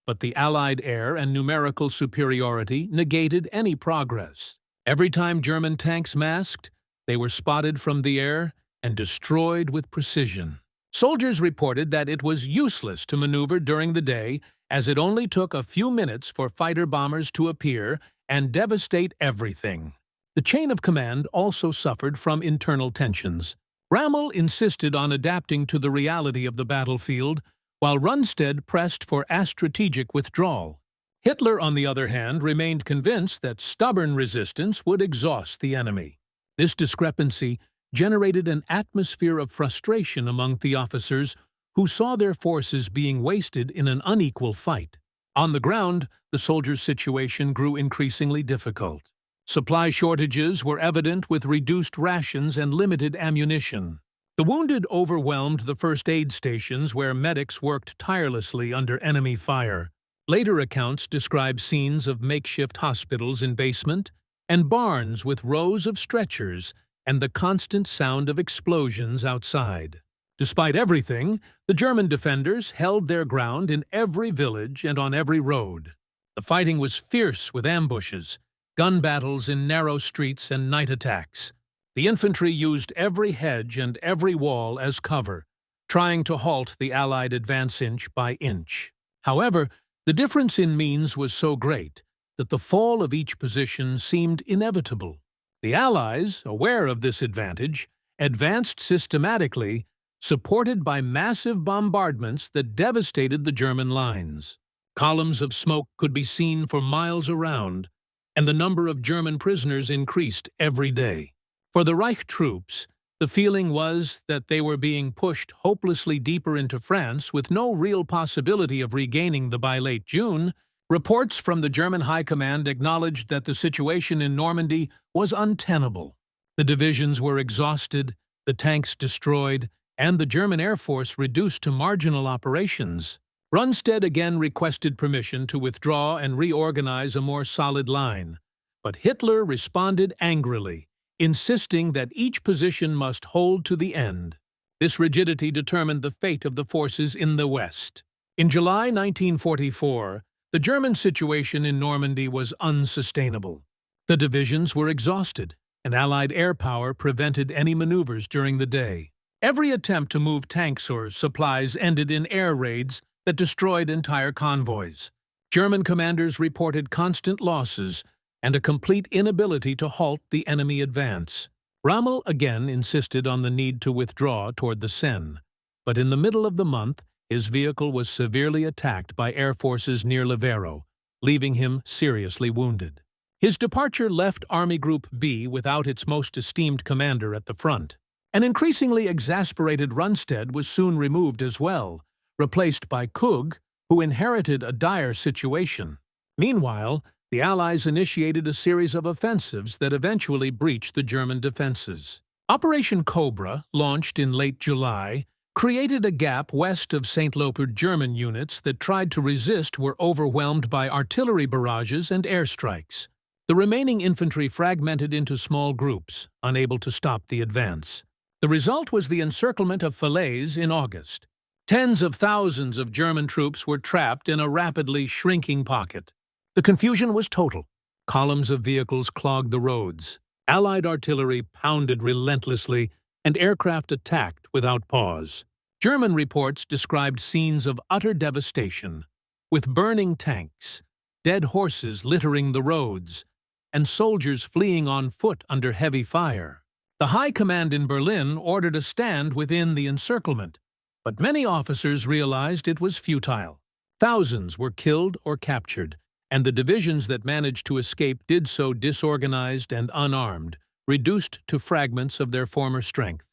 but the Allied air and numerical superiority negated any progress. Every time German tanks masked, they were spotted from the air and destroyed with precision. Soldiers reported that it was useless to maneuver during the day, as it only took a few minutes for fighter bombers to appear and devastate everything. The chain of command also suffered from internal tensions. Rommel insisted on adapting to the reality of the battlefield, while Rundstedt pressed for a strategic withdrawal. Hitler, on the other hand, remained convinced that stubborn resistance would exhaust the enemy. This discrepancy generated an atmosphere of frustration among the officers who saw their forces being wasted in an unequal fight. On the ground, the soldiers' situation grew increasingly difficult. Supply shortages were evident with reduced rations and limited ammunition. The wounded overwhelmed the first aid stations where medics worked tirelessly under enemy fire. Later accounts describe scenes of makeshift hospitals in basement and barns with rows of stretchers and the constant sound of explosions outside. Despite everything, the German defenders held their ground in every village and on every road. The fighting was fierce with ambushes, gun battles in narrow streets, and night attacks. The infantry used every hedge and every wall as cover, trying to halt the Allied advance inch by inch. However, the difference in means was so great that the fall of each position seemed inevitable. The Allies, aware of this advantage, advanced systematically, supported by massive bombardments that devastated the German lines. Columns of smoke could be seen for miles around, and the number of German prisoners increased every day. For the Reich troops, the feeling was that they were being pushed hopelessly deeper into France with no real possibility of regaining by late June. Reports from the German High Command acknowledged that the situation in Normandy was untenable. The divisions were exhausted, the tanks destroyed, and the German Air Force reduced to marginal operations. Rundstedt again requested permission to withdraw and reorganize a more solid line, but Hitler responded angrily, insisting that each position must hold to the end. This rigidity determined the fate of the forces in the West. In July 1944, the German situation in Normandy was unsustainable. The divisions were exhausted, and Allied air power prevented any maneuvers during the day. Every attempt to move tanks or supplies ended in air raids that destroyed entire convoys. German commanders reported constant losses and a complete inability to halt the enemy advance. Rommel again insisted on the need to withdraw toward the Seine, but in the middle of the month, his vehicle was severely attacked by air forces near Lavero, leaving him seriously wounded. His departure left Army Group B without its most esteemed commander at the front. An increasingly exasperated Rundstedt was soon removed as well, replaced by Kugg, who inherited a dire situation. Meanwhile, the Allies initiated a series of offensives that eventually breached the German defenses. Operation Cobra, launched in late July, created a gap west of St. Lopud. German units that tried to resist were overwhelmed by artillery barrages and airstrikes. The remaining infantry fragmented into small groups, unable to stop the advance. The result was the encirclement of Falaise in August. Tens of thousands of German troops were trapped in a rapidly shrinking pocket. The confusion was total. Columns of vehicles clogged the roads. Allied artillery pounded relentlessly, and aircraft attacked without pause. German reports described scenes of utter devastation, with burning tanks, dead horses littering the roads, and soldiers fleeing on foot under heavy fire. The High Command in Berlin ordered a stand within the encirclement, but many officers realized it was futile. Thousands were killed or captured, and the divisions that managed to escape did so disorganized and unarmed, reduced to fragments of their former strength.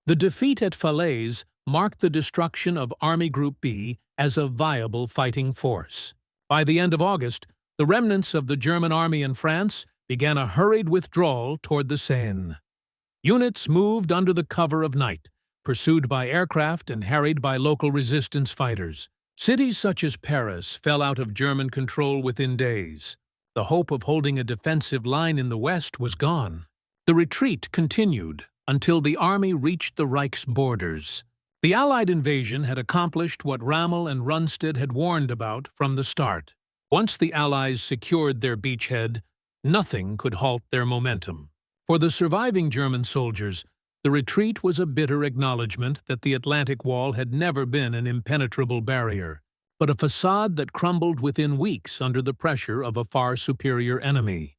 The defeat at Falaise marked the destruction of Army Group B as a viable fighting force. By the end of August, the remnants of the German army in France began a hurried withdrawal toward the Seine. Units moved under the cover of night, pursued by aircraft and harried by local resistance fighters. Cities such as Paris fell out of German control within days. The hope of holding a defensive line in the west was gone. The retreat continued until the army reached the Reich's borders. The Allied invasion had accomplished what Rommel and Rundstedt had warned about from the start. Once the Allies secured their beachhead, nothing could halt their momentum. For the surviving German soldiers, the retreat was a bitter acknowledgement that the Atlantic Wall had never been an impenetrable barrier, but a facade that crumbled within weeks under the pressure of a far superior enemy.